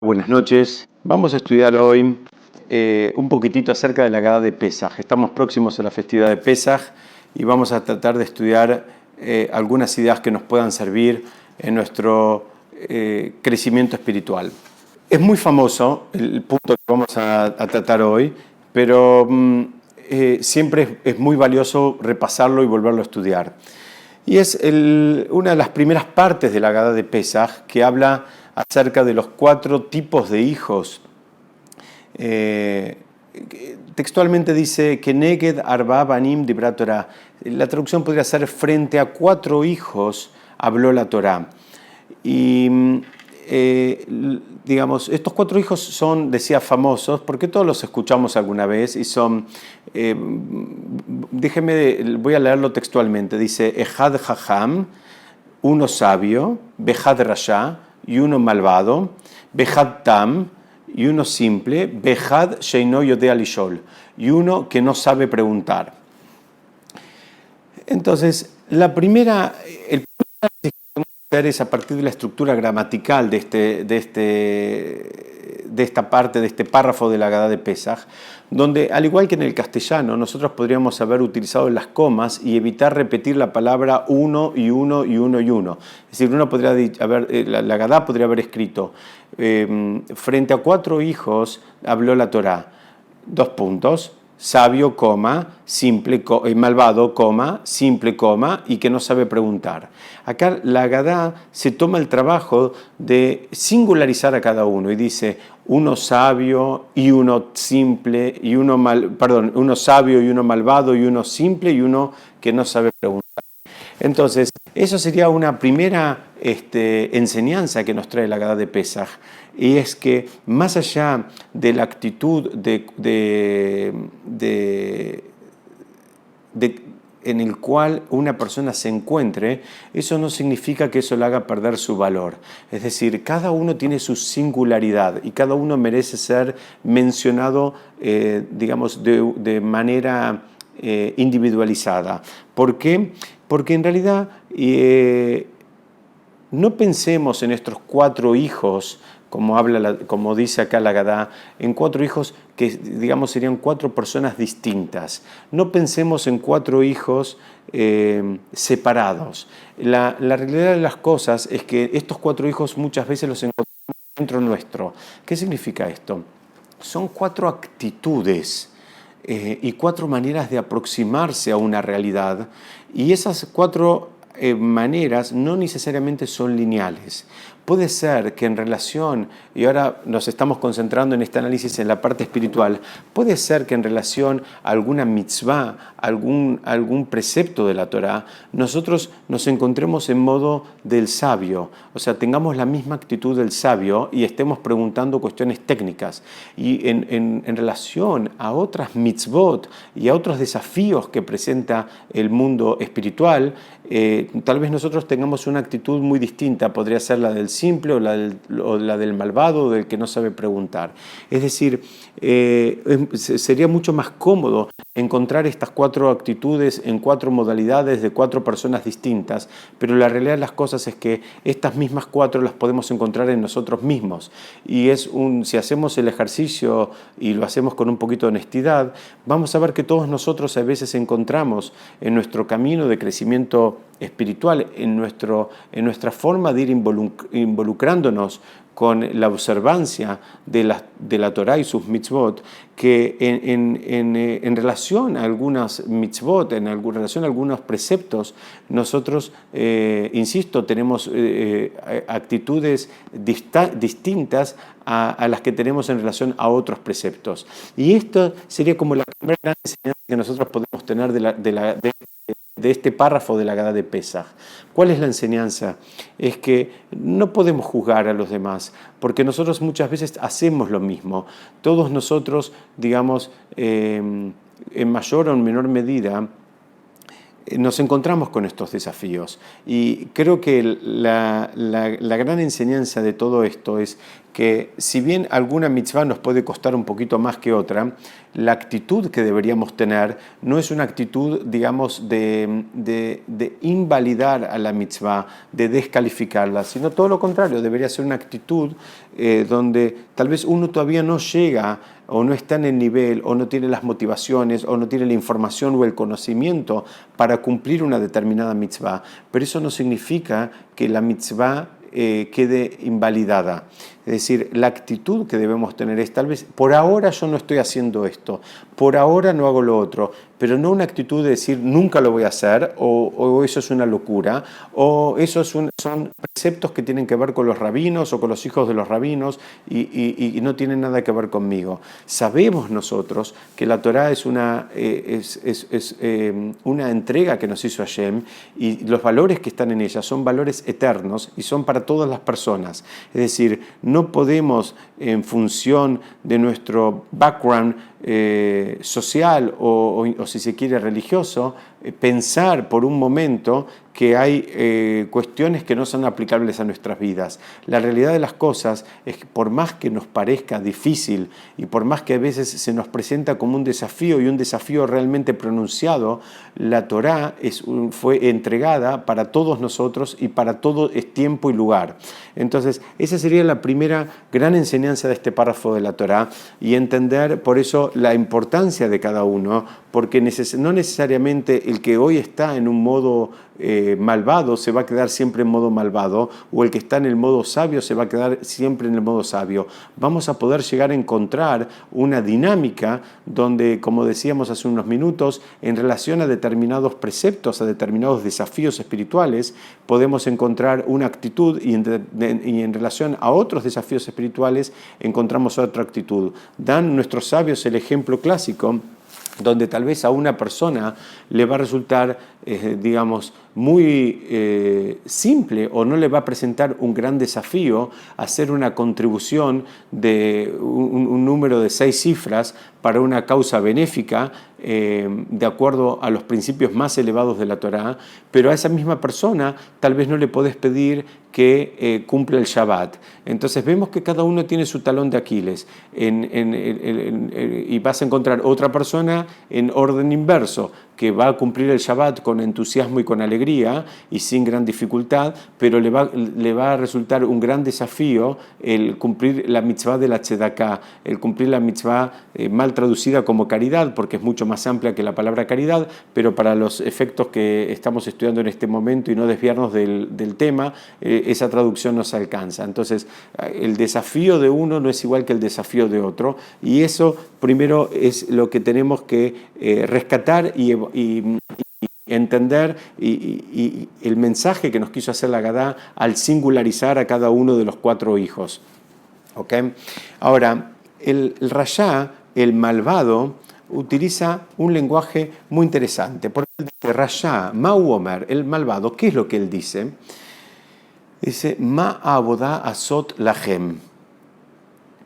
Buenas noches. Vamos a estudiar hoy un poquitito acerca de la Haggadah de Pesaj. Estamos próximos a la festividad de Pesaj y vamos a tratar de estudiar algunas ideas que nos puedan servir en nuestro crecimiento espiritual. Es muy famoso el punto que vamos a tratar hoy, pero siempre es muy valioso repasarlo y volverlo a estudiar. Y es una de las primeras partes de la Haggadah de Pesaj que habla acerca de los 4 tipos de hijos. Textualmente dice que Neged Arba Banim Dibra Torah. La traducción podría ser frente a 4 hijos habló la Torah. Y digamos, estos 4 hijos son, decía, famosos porque todos los escuchamos alguna vez y son, voy a leerlo textualmente, dice Ejad Jajam, uno sabio, Bejad Rasha, y uno malvado, Bejad Tam, y uno simple, Bejad Sheino Yodea Lishol, y uno que no sabe preguntar. Entonces, el primer análisis que podemos hacer es a partir de la estructura gramatical de esta parte, de este párrafo de la Haggadah de Pesaj, donde, al igual que en el castellano, nosotros podríamos haber utilizado las comas y evitar repetir la palabra uno y uno y uno y uno. Es decir, uno podría la Haggadah podría haber escrito, frente a 4 hijos habló la Torá, 2 puntos, sabio, coma, simple, malvado, coma, simple, coma, y que no sabe preguntar. Acá la Haggadah se toma el trabajo de singularizar a cada uno y dice uno sabio y uno simple, y uno sabio y uno malvado y uno simple y uno que no sabe preguntar. Entonces, eso sería una primera enseñanza que nos trae la Haggadah de Pesaj, y es que más allá de la actitud en el cual una persona se encuentre, eso no significa que eso le haga perder su valor. Es decir, cada uno tiene su singularidad y cada uno merece ser mencionado, digamos, de manera individualizada. ¿Por qué? Porque en realidad no pensemos en estos 4 hijos, como dice acá la Haggadah, en 4 hijos que, digamos, serían 4 personas distintas. No pensemos en 4 hijos separados. La realidad de las cosas es que estos 4 hijos muchas veces los encontramos dentro nuestro. ¿Qué significa esto? Son 4 actitudes y 4 maneras de aproximarse a una realidad, y esas 4 maneras no necesariamente son lineales. Puede ser que en relación, y ahora nos estamos concentrando en este análisis en la parte espiritual, puede ser que en relación a alguna mitzvah, algún precepto de la Torah, nosotros nos encontremos en modo del sabio, o sea, tengamos la misma actitud del sabio y estemos preguntando cuestiones técnicas. Y en relación a otras mitzvot y a otros desafíos que presenta el mundo espiritual, tal vez nosotros tengamos una actitud muy distinta, podría ser la del simple o la del malvado o del que no sabe preguntar. Es decir, sería mucho más cómodo encontrar estas 4 actitudes en 4 modalidades de 4 personas distintas, pero la realidad de las cosas es que estas mismas 4 las podemos encontrar en nosotros mismos. Y si hacemos el ejercicio y lo hacemos con un poquito de honestidad, vamos a ver que todos nosotros a veces encontramos en nuestro camino de crecimiento espiritual, en nuestra forma de ir involucrándonos con la observancia de la Torah y sus mitzvot, que en relación a algunas mitzvot, en relación a algunos preceptos, nosotros, insisto, tenemos actitudes distintas a las que tenemos en relación a otros preceptos. Y esto sería como la primera gran enseñanza que nosotros podemos tener de este párrafo de la Haggadah de Pesaj. ¿Cuál es la enseñanza? Es que no podemos juzgar a los demás, porque nosotros muchas veces hacemos lo mismo. Todos nosotros, digamos, en mayor o en menor medida, nos encontramos con estos desafíos. Y creo que la gran enseñanza de todo esto es que si bien alguna mitzvah nos puede costar un poquito más que otra, la actitud que deberíamos tener no es una actitud, digamos, de invalidar a la mitzvah, de descalificarla, sino todo lo contrario, debería ser una actitud donde tal vez uno todavía no llega o no está en el nivel, o no tiene las motivaciones, o no tiene la información o el conocimiento para cumplir una determinada mitzvah. Pero eso no significa que la mitzvah quede invalidada. Es decir, la actitud que debemos tener es tal vez, por ahora yo no estoy haciendo esto, por ahora no hago lo otro, pero no una actitud de decir nunca lo voy a hacer, o eso es una locura, o eso son preceptos que tienen que ver con los rabinos o con los hijos de los rabinos y no tienen nada que ver conmigo. Sabemos nosotros que la Torá es una entrega que nos hizo Hashem, y los valores que están en ella son valores eternos y son para todas las personas. Es decir, no podemos, en función de nuestro background social o si se quiere religioso, pensar por un momento que hay cuestiones que no son aplicables a nuestras vidas. La realidad de las cosas es que por más que nos parezca difícil y por más que a veces se nos presenta como un desafío y un desafío realmente pronunciado, la Torá fue entregada para todos nosotros y para todo tiempo y lugar. Entonces, esa sería la primera gran enseñanza de este párrafo de la Torá, y entender por eso la importancia de cada uno, porque no necesariamente el que hoy está en un modo malvado se va a quedar siempre en modo malvado, o el que está en el modo sabio se va a quedar siempre en el modo sabio. Vamos a poder llegar a encontrar una dinámica donde, como decíamos hace unos minutos, en relación a determinados preceptos, a determinados desafíos espirituales, podemos encontrar una actitud, y en relación a otros desafíos espirituales encontramos otra actitud. Dan nuestros sabios el ejemplo clásico donde tal vez a una persona le va a resultar, digamos, muy simple, o no le va a presentar un gran desafío hacer una contribución de un número de 6 cifras para una causa benéfica, de acuerdo a los principios más elevados de la Torá, pero a esa misma persona tal vez no le podés pedir que cumpla el Shabbat. Entonces vemos que cada uno tiene su talón de Aquiles, y vas a encontrar otra persona en orden inverso, que va a cumplir el Shabbat con entusiasmo y con alegría y sin gran dificultad, pero le va a resultar un gran desafío el cumplir la mitzvah de la tzedaká, el cumplir la mitzvah mal traducida como caridad, porque es mucho más amplia que la palabra caridad, pero para los efectos que estamos estudiando en este momento y no desviarnos del tema, esa traducción nos alcanza. Entonces, el desafío de uno no es igual que el desafío de otro, y eso primero es lo que tenemos que rescatar y entender, y el mensaje que nos quiso hacer la Agadá al singularizar a cada uno de los 4 hijos. ¿Okay? Ahora, el Rashá, el malvado, utiliza un lenguaje muy interesante, porque él dice, Rashá, Ma'u Omer, el malvado, ¿qué es lo que él dice? Dice, Ma abodá asot lahem.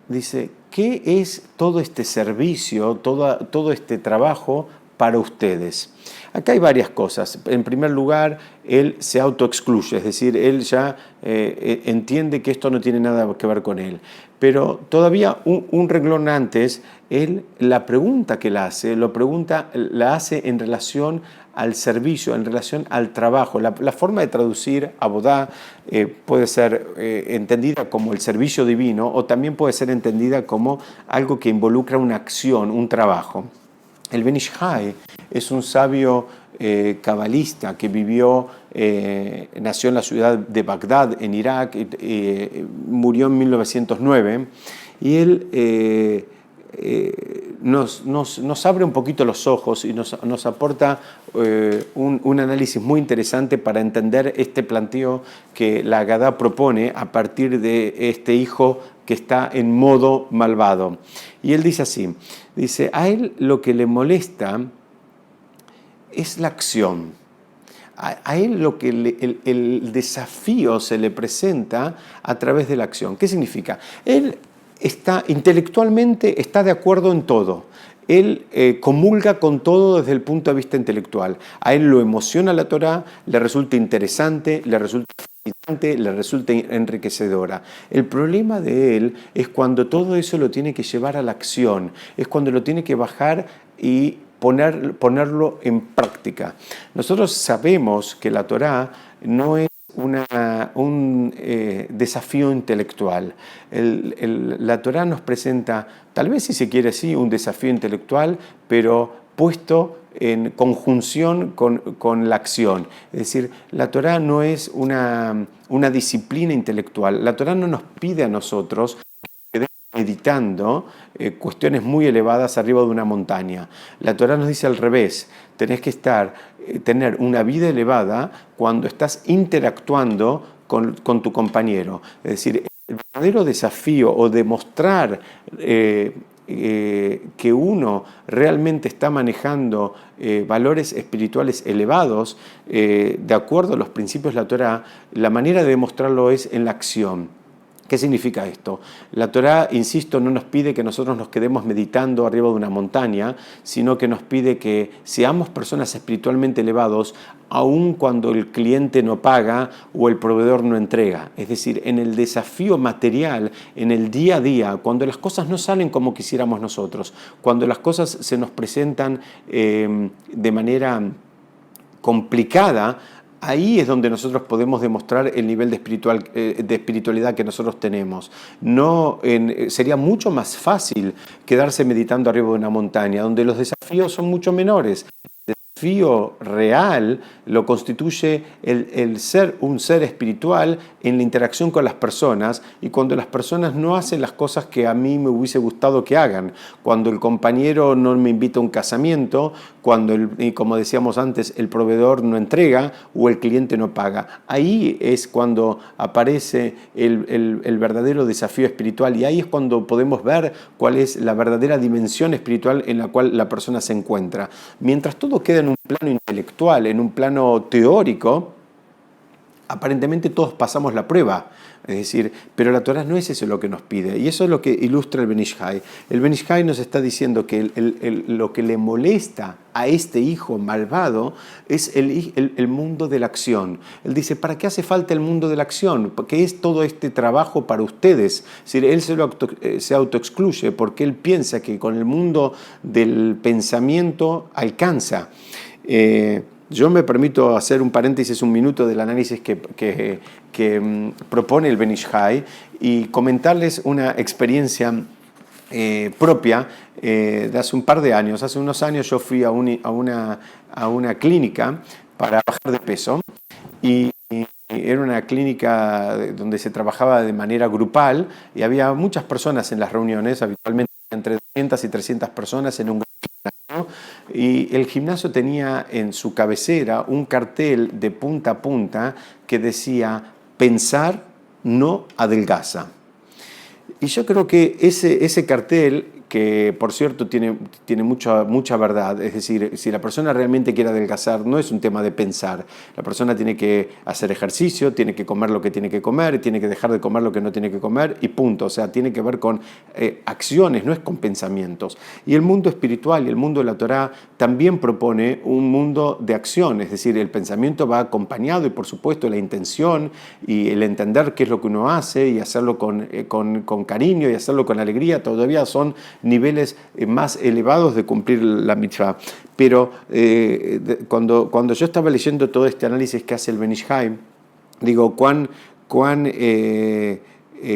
Dice, ¿qué es todo este servicio, todo este trabajo para ustedes? Acá hay varias cosas. En primer lugar, él se autoexcluye, es decir, él ya entiende que esto no tiene nada que ver con él. Pero todavía un renglón antes, él la pregunta que la hace, la hace en relación al servicio, en relación al trabajo. La forma de traducir abodá puede ser entendida como el servicio divino, o también puede ser entendida como algo que involucra una acción, un trabajo. El Ben Ish Chai es un sabio cabalista que nació en la ciudad de Bagdad, en Irak, murió en 1909, y él nos abre un poquito los ojos y nos aporta un análisis muy interesante para entender este planteo que la Agadá propone a partir de este hijo que está en modo malvado. Y él dice así, dice, a él lo que le molesta es la acción. A él lo que el desafío se le presenta a través de la acción. ¿Qué significa? Él intelectualmente está de acuerdo en todo. él comulga con todo desde el punto de vista intelectual. A él lo emociona la Torá, le resulta interesante, le resulta fascinante, le resulta enriquecedora. El problema de él es cuando todo eso lo tiene que llevar a la acción, es cuando lo tiene que bajar y ponerlo en práctica. Nosotros sabemos que la Torá no es un desafío intelectual. La Torá nos presenta, tal vez si se quiere así, un desafío intelectual, pero puesto en conjunción con la acción. Es decir, la Torá no es una disciplina intelectual. La Torá no nos pide a nosotros meditando cuestiones muy elevadas arriba de una montaña. La Torá nos dice al revés, tenés que tener una vida elevada cuando estás interactuando con tu compañero. Es decir, el verdadero desafío o demostrar que uno realmente está manejando valores espirituales elevados de acuerdo a los principios de la Torá, la manera de demostrarlo es en la acción. ¿Qué significa esto? La Torá, insisto, no nos pide que nosotros nos quedemos meditando arriba de una montaña, sino que nos pide que seamos personas espiritualmente elevados, aun cuando el cliente no paga o el proveedor no entrega. Es decir, en el desafío material, en el día a día, cuando las cosas no salen como quisiéramos nosotros, cuando las cosas se nos presentan de manera complicada, ahí es donde nosotros podemos demostrar el nivel de espiritualidad que nosotros tenemos. Sería mucho más fácil quedarse meditando arriba de una montaña, donde los desafíos son mucho menores. El desafío real lo constituye el ser un ser espiritual en la interacción con las personas, y cuando las personas no hacen las cosas que a mí me hubiese gustado que hagan, cuando el compañero no me invita a un casamiento, cuando, como decíamos antes, el proveedor no entrega o el cliente no paga. Ahí es cuando aparece el verdadero desafío espiritual, y ahí es cuando podemos ver cuál es la verdadera dimensión espiritual en la cual la persona se encuentra. Mientras todo queda en un plano intelectual, en un plano teórico, aparentemente todos pasamos la prueba, es decir, pero la Torá no es eso lo que nos pide, y eso es lo que ilustra el Ben Ish Hai. El Ben Ish Hai nos está diciendo que lo que le molesta a este hijo malvado es el mundo de la acción. Él dice, ¿para qué hace falta el mundo de la acción? ¿Qué es todo este trabajo para ustedes? Es decir, él se autoexcluye porque él piensa que con el mundo del pensamiento alcanza. Yo me permito hacer un paréntesis, un minuto del análisis que propone el Ben Ish Hai y comentarles una experiencia propia de hace un par de años. Hace unos años yo fui a una clínica para bajar de peso, y era una clínica donde se trabajaba de manera grupal y había muchas personas en las reuniones, habitualmente entre 200 y 300 personas en un grupo. Y el gimnasio tenía en su cabecera un cartel de punta a punta que decía: pensar no adelgaza. Y yo creo que ese cartel, que por cierto tiene mucha verdad, es decir, si la persona realmente quiere adelgazar, no es un tema de pensar. La persona tiene que hacer ejercicio, tiene que comer lo que tiene que comer, tiene que dejar de comer lo que no tiene que comer y punto. O sea, tiene que ver con acciones, no es con pensamientos. Y el mundo espiritual y el mundo de la Torá también propone un mundo de acción, es decir, el pensamiento va acompañado y por supuesto la intención y el entender qué es lo que uno hace y hacerlo con cariño y hacerlo con alegría, todavía son niveles más elevados de cumplir la mitzvah. Pero cuando yo estaba leyendo todo este análisis que hace el Ben Ish Hai, digo, cuán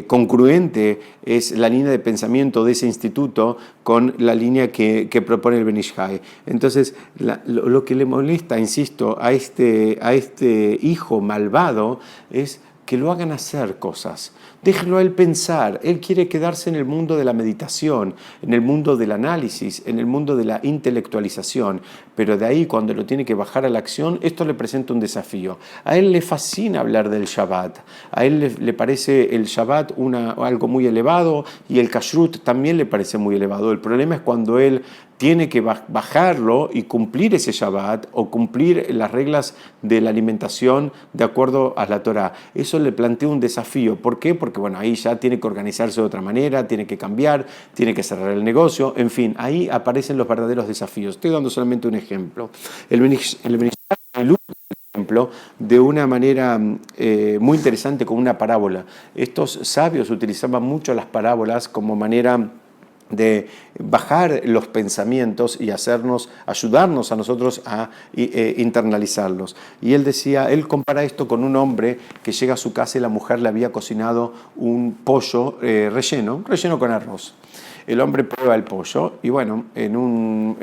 congruente es la línea de pensamiento de ese instituto con la línea que propone el Ben Ish Hai. Entonces, lo que le molesta, insisto, a este hijo malvado es que lo hagan hacer cosas. Déjelo a él pensar. Él quiere quedarse en el mundo de la meditación, en el mundo del análisis, en el mundo de la intelectualización. Pero de ahí, cuando lo tiene que bajar a la acción, esto le presenta un desafío. A él le fascina hablar del Shabbat. A él le parece el Shabbat algo muy elevado, y el Kashrut también le parece muy elevado. El problema es cuando él tiene que bajarlo y cumplir ese Shabbat o cumplir las reglas de la alimentación de acuerdo a la Torá. Eso le plantea un desafío. ¿Por qué? Porque bueno, ahí ya tiene que organizarse de otra manera, tiene que cambiar, tiene que cerrar el negocio, en fin, ahí aparecen los verdaderos desafíos. Estoy dando solamente un ejemplo. El ejemplo de una manera muy interesante con una parábola. Estos sabios utilizaban mucho las parábolas como manera de bajar los pensamientos y ayudarnos a nosotros a internalizarlos. Y él compara esto con un hombre que llega a su casa y la mujer le había cocinado un pollo relleno con arroz. El hombre prueba el pollo y bueno, en un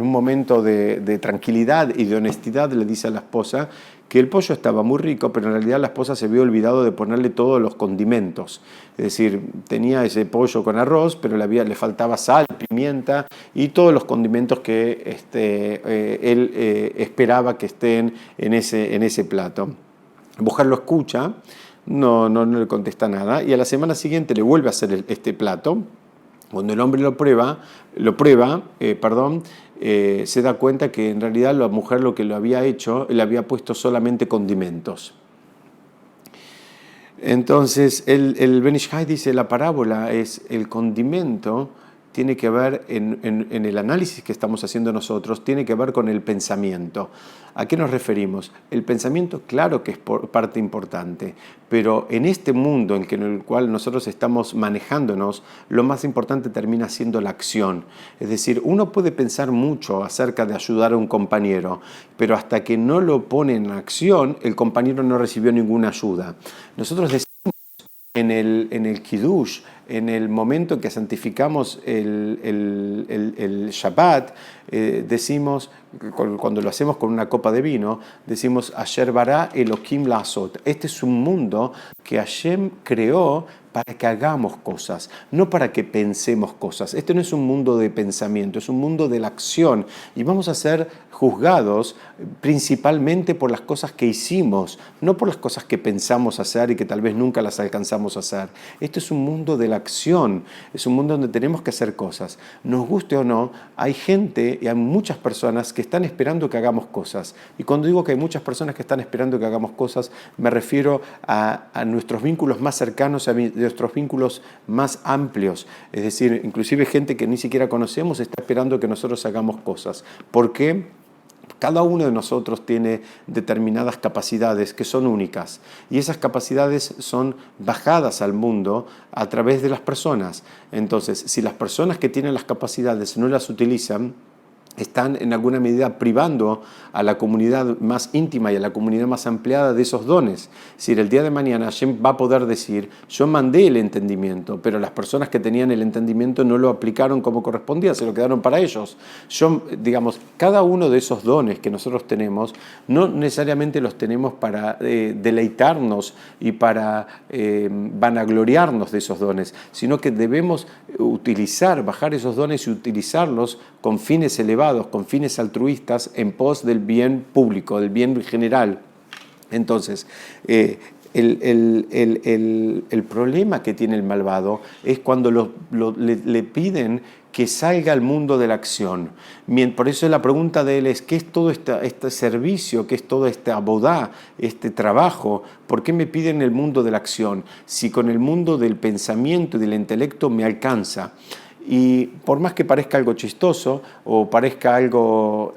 momento de tranquilidad y de honestidad le dice a la esposa que el pollo estaba muy rico, pero en realidad la esposa se había olvidado de ponerle todos los condimentos. Es decir, tenía ese pollo con arroz, pero le faltaba sal, pimienta y todos los condimentos que él esperaba que estén en ese plato. La mujer lo escucha, no le contesta nada y a la semana siguiente le vuelve a hacer este plato. Cuando el hombre lo prueba, se da cuenta que en realidad la mujer lo que lo había hecho, le había puesto solamente condimentos. Entonces, el Ben Ish Hai dice, la parábola es el condimento, tiene que ver en el análisis que estamos haciendo nosotros, tiene que ver con el pensamiento. ¿A qué nos referimos? El pensamiento, claro que es parte importante, pero en este mundo en el cual nosotros estamos manejándonos, lo más importante termina siendo la acción. Es decir, uno puede pensar mucho acerca de ayudar a un compañero, pero hasta que no lo pone en acción, el compañero no recibió ninguna ayuda. Nosotros decimos en el Kiddush, en el momento en que santificamos el Shabbat, decimos, cuando lo hacemos con una copa de vino, decimos, Asher bara Elohim la'asot. Este es un mundo que Hashem creó para que hagamos cosas, no para que pensemos cosas. Este no es un mundo de pensamiento, es un mundo de la acción. Y vamos a ser juzgados principalmente por las cosas que hicimos, no por las cosas que pensamos hacer y que tal vez nunca las alcanzamos a hacer. Este es un mundo de la acción, es un mundo donde tenemos que hacer cosas. Nos guste o no, hay gente y hay muchas personas que están esperando que hagamos cosas. Y cuando digo que hay muchas personas que están esperando que hagamos cosas, me refiero a nuestros vínculos más cercanos, a nuestros vínculos más amplios. Es decir, inclusive gente que ni siquiera conocemos está esperando que nosotros hagamos cosas. ¿Por qué? Cada uno de nosotros tiene determinadas capacidades que son únicas y esas capacidades son bajadas al mundo a través de las personas. Entonces, si las personas que tienen las capacidades no las utilizan, están en alguna medida privando a la comunidad más íntima y a la comunidad más ampliada de esos dones. Es decir, el día de mañana Hashem va a poder decir, yo mandé el entendimiento, pero las personas que tenían el entendimiento no lo aplicaron como correspondía, se lo quedaron para ellos. Cada uno de esos dones que nosotros tenemos, no necesariamente los tenemos para deleitarnos y para vanagloriarnos de esos dones, sino que debemos bajar esos dones y utilizarlos con fines elevados, con fines altruistas, en pos del bien público, del bien general. Entonces, el problema que tiene el malvado es cuando le piden que salga al mundo de la acción. Por eso la pregunta de él es, ¿qué es todo este servicio? ¿Qué es todo este abodá, este trabajo? ¿Por qué me piden el mundo de la acción? Si con el mundo del pensamiento y del intelecto me alcanza. Y por más que parezca algo chistoso o parezca algo,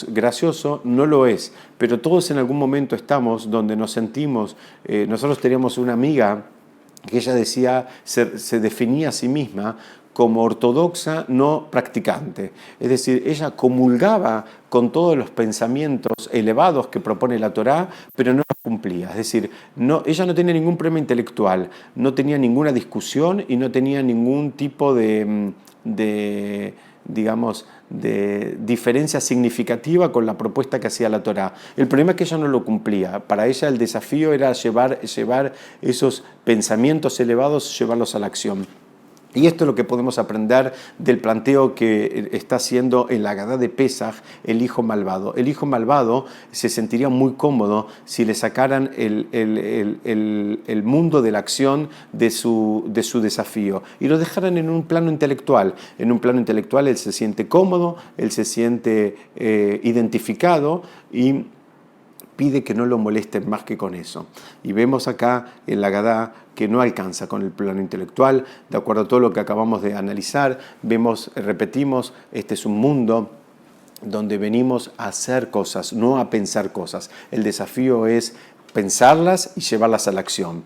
gracioso, no lo es. Pero todos en algún momento estamos donde nos sentimos. Nosotros teníamos una amiga que ella decía, se definía a sí misma como ortodoxa no practicante. Es decir, ella comulgaba con todos los pensamientos elevados que propone la Torá, pero no los cumplía. Es decir, ella no tenía ningún problema intelectual, no tenía ninguna discusión y no tenía ningún tipo de diferencia significativa con la propuesta que hacía la Torá. El problema es que ella no lo cumplía. Para ella el desafío era llevar esos pensamientos elevados, llevarlos a la acción. Y esto es lo que podemos aprender del planteo que está haciendo en la Agadá de Pesaj el hijo malvado. El hijo malvado se sentiría muy cómodo si le sacaran el mundo de la acción de su desafío y lo dejaran en un plano intelectual. En un plano intelectual él se siente cómodo, él se siente identificado y pide que no lo molesten más que con eso. Y vemos acá en la Agadá que no alcanza con el plano intelectual, de acuerdo a todo lo que acabamos de analizar, repetimos, este es un mundo donde venimos a hacer cosas, no a pensar cosas. El desafío es pensarlas y llevarlas a la acción.